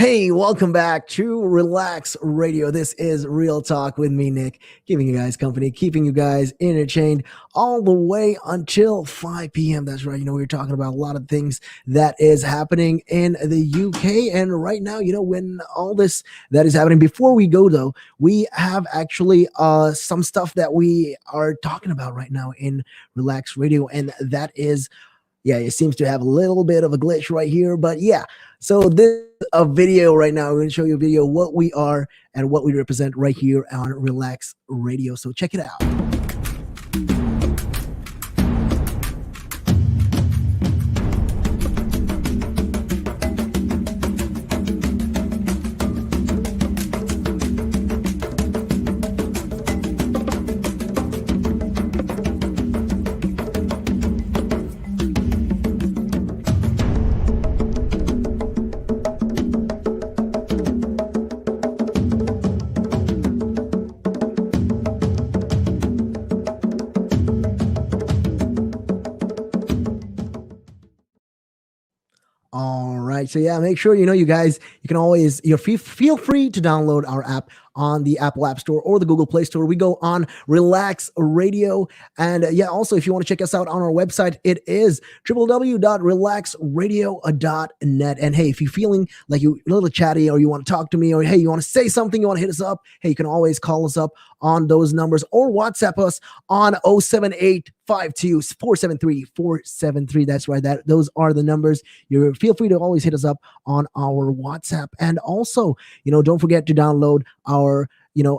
Hey, welcome back to Relax Radio. This is Real Talk with me, Nick, giving you guys company, keeping you guys entertained all the way until 5 p.m. That's right. We were talking about a lot of things that is happening in the UK. And right now, when all this that is happening, before we go, though, we have actually some stuff that we are talking about right now in Relax Radio. And that is, yeah, it seems to have a little bit of a glitch right here. But yeah, so this is a video right now. We're going to show you a video what we are and what we represent right here on Relax Radio. So check it out. All right. So yeah, make sure you guys. You can always feel free to download our app on the Apple App Store or the Google Play Store. We go on Relax Radio, and also if you want to check us out on our website, it is www.relaxradio.net. And hey, if you're feeling like you're a little chatty, or you want to talk to me, or hey, you want to say something, you want to hit us up, hey, you can always call us up on those numbers or WhatsApp us on 07852-473-473. That's right. Those are the numbers. You feel free to always hit us up on our WhatsApp. And also, don't forget to download our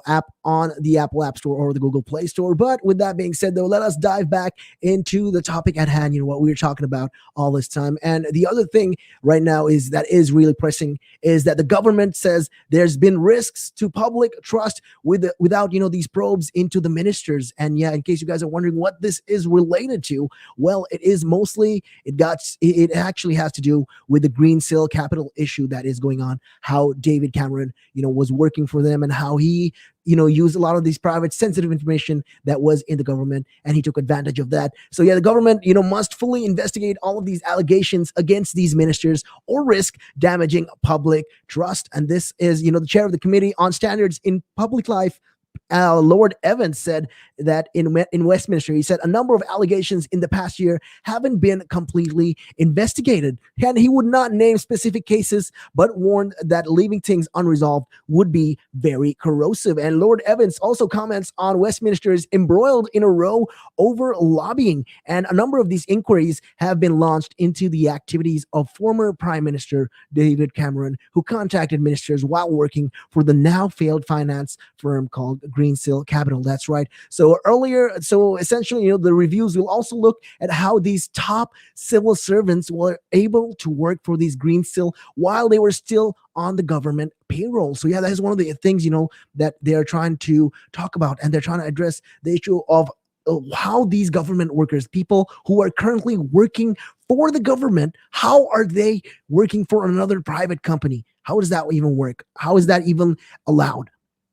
app on the Apple App Store or the Google Play Store. But with that being said, though, let us dive back into the topic at hand, what we were talking about all this time. And the other thing right now is really pressing is that the government says there's been risks to public trust without these probes into the ministers. And yeah, in case you guys are wondering what this is related to, well, it is mostly it actually has to do with the Greensill capital issue that is going on, how David Cameron was working for them, and how he used a lot of these private sensitive information that was in the government, and he took advantage of that. So yeah, the government must fully investigate all of these allegations against these ministers or risk damaging public trust. And this is the chair of the Committee on Standards in Public Life, Lord Evans, said that in Westminster, he said a number of allegations in the past year haven't been completely investigated, and he would not name specific cases, but warned that leaving things unresolved would be very corrosive. And Lord Evans also comments on Westminster's embroiled in a row over lobbying, and a number of these inquiries have been launched into the activities of former Prime Minister David Cameron, who contacted ministers while working for the now failed finance firm called Greensill Capital. That's right. So essentially, the reviews will also look at how these top civil servants were able to work for these Greensill while they were still on the government payroll. So yeah, that is one of the things, that they're trying to talk about, and they're trying to address the issue of how these government workers, people who are currently working for the government, how are they working for another private company? How does that even work? How is that even allowed?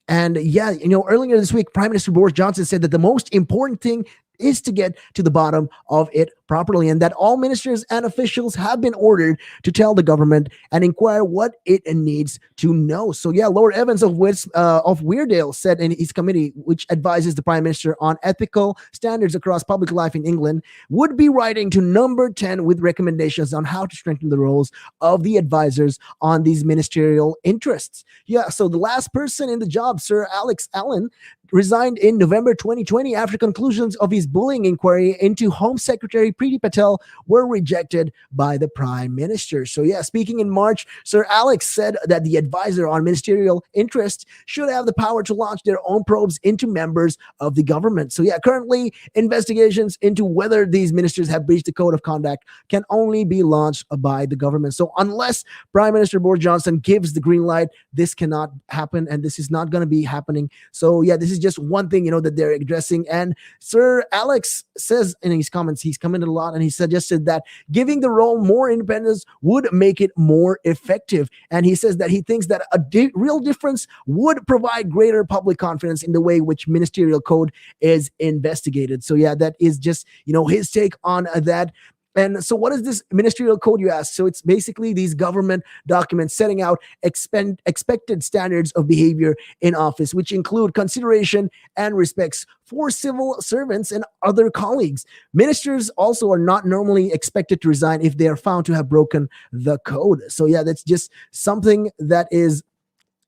And yeah, earlier this week, Prime Minister Boris Johnson said that the most important thing is to get to the bottom of it properly, and that all ministers and officials have been ordered to tell the government and inquire what it needs to know. So yeah, Lord Evans of Weardale said in his committee, which advises the Prime Minister on ethical standards across public life in England, would be writing to number 10 with recommendations on how to strengthen the roles of the advisors on these ministerial interests. Yeah, so the last person in the job, Sir Alex Allen, resigned in November 2020 after conclusions of his bullying inquiry into Home Secretary Priti Patel were rejected by the Prime Minister. So yeah, speaking in March, Sir Alex said that the advisor on ministerial interests should have the power to launch their own probes into members of the government. So yeah, currently investigations into whether these ministers have breached the code of conduct can only be launched by the government. So unless Prime Minister Boris Johnson gives the green light, this cannot happen, and this is not going to be happening. So yeah, this is just one thing, that they're addressing. And Sir Alex says in his comments, he's commented a lot, and he suggested that giving the role more independence would make it more effective. And he says that he thinks that a real difference would provide greater public confidence in the way which ministerial code is investigated. So yeah, that is just, his take on that. And so, what is this ministerial code, you ask? So, it's basically these government documents setting out expected standards of behavior in office, which include consideration and respects for civil servants and other colleagues. Ministers also are not normally expected to resign if they are found to have broken the code. So, yeah, that's just something that is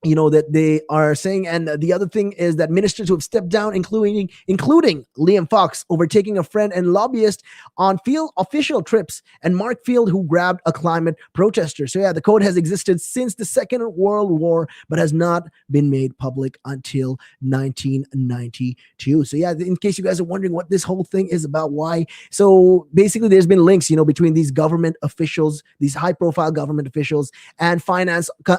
that they are saying. And the other thing is that ministers who have stepped down, including Liam Fox overtaking a friend and lobbyist on field official trips, and Mark Field, who grabbed a climate protester. So yeah, the code has existed since the Second World War, but has not been made public until 1992. So yeah, in case you guys are wondering what this whole thing is about, why. So basically, there's been links, between these government officials, these high-profile government officials, and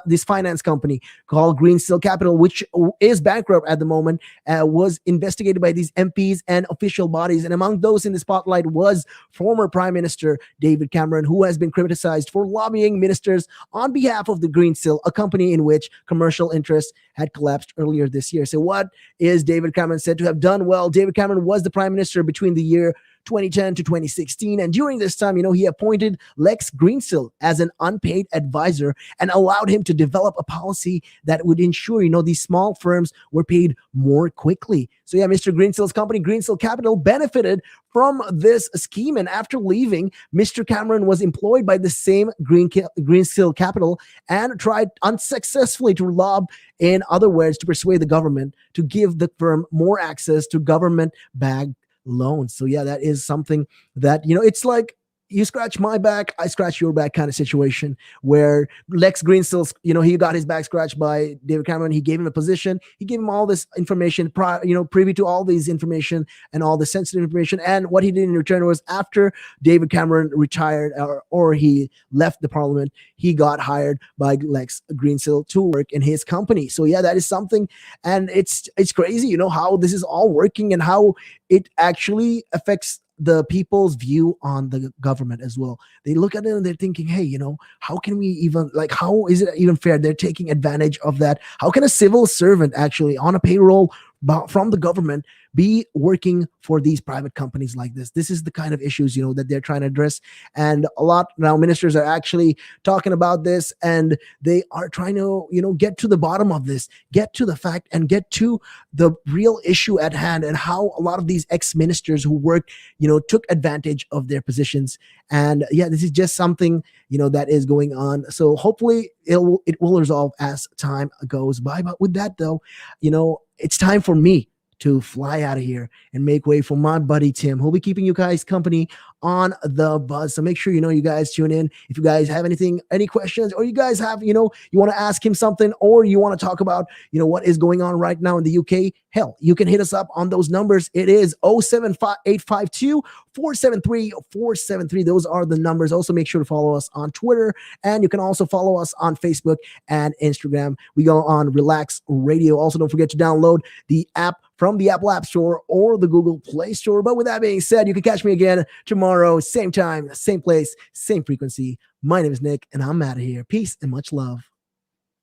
this finance company called Greensill Capital, which is bankrupt at the moment, was investigated by these MPs and official bodies. And among those in the spotlight was former Prime Minister David Cameron, who has been criticized for lobbying ministers on behalf of the Greensill, a company in which commercial interests had collapsed earlier this year. So what is David Cameron said to have done? Well, David Cameron was the Prime Minister between the year 2010 to 2016. And during this time, he appointed Lex Greensill as an unpaid advisor and allowed him to develop a policy that would ensure, these small firms were paid more quickly. So yeah, Mr. Greensill's company, Greensill Capital, benefited from this scheme. And after leaving, Mr. Cameron was employed by the same Greensill Capital and tried unsuccessfully to lob, in other words, to persuade the government to give the firm more access to government-backed loans. So yeah, that is something that, it's like you scratch my back, I scratch your back kind of situation, where Lex Greensill, he got his back scratched by David Cameron. He gave him a position. He gave him all this information, privy to all these information and all the sensitive information. And what he did in return was, after David Cameron retired or he left the parliament, he got hired by Lex Greensill to work in his company. So yeah, that is something. And it's crazy, how this is all working and how it actually affects the people's view on the government as well. They look at it and they're thinking, hey, how can we even, how is it even fair? They're taking advantage of that. How can a civil servant actually on a payroll from the government be working for these private companies like this? This is the kind of issues, that they're trying to address. And a lot now ministers are actually talking about this, and they are trying to, get to the bottom of this, get to the fact and get to the real issue at hand, and how a lot of these ex-ministers who worked, took advantage of their positions. And yeah, this is just something, that is going on. So hopefully it will resolve as time goes by. But with that though, it's time for me to fly out of here and make way for my buddy Tim, who'll be keeping you guys company on the buzz. So make sure you guys tune in. If you guys have any questions, or you guys have you want to ask him something, or you want to talk about what is going on right now in the UK, hell, you can hit us up on those numbers. It is 07852 473 473. Those are the numbers. Also, make sure to follow us on Twitter, and you can also follow us on Facebook and Instagram. We go on Relaks Radio. Also, don't forget to download the app from the Apple App Store or the Google Play Store. But with that being said, you can catch me again tomorrow, same time, same place, same frequency. My name is Nick, and I'm out of here. Peace and much love.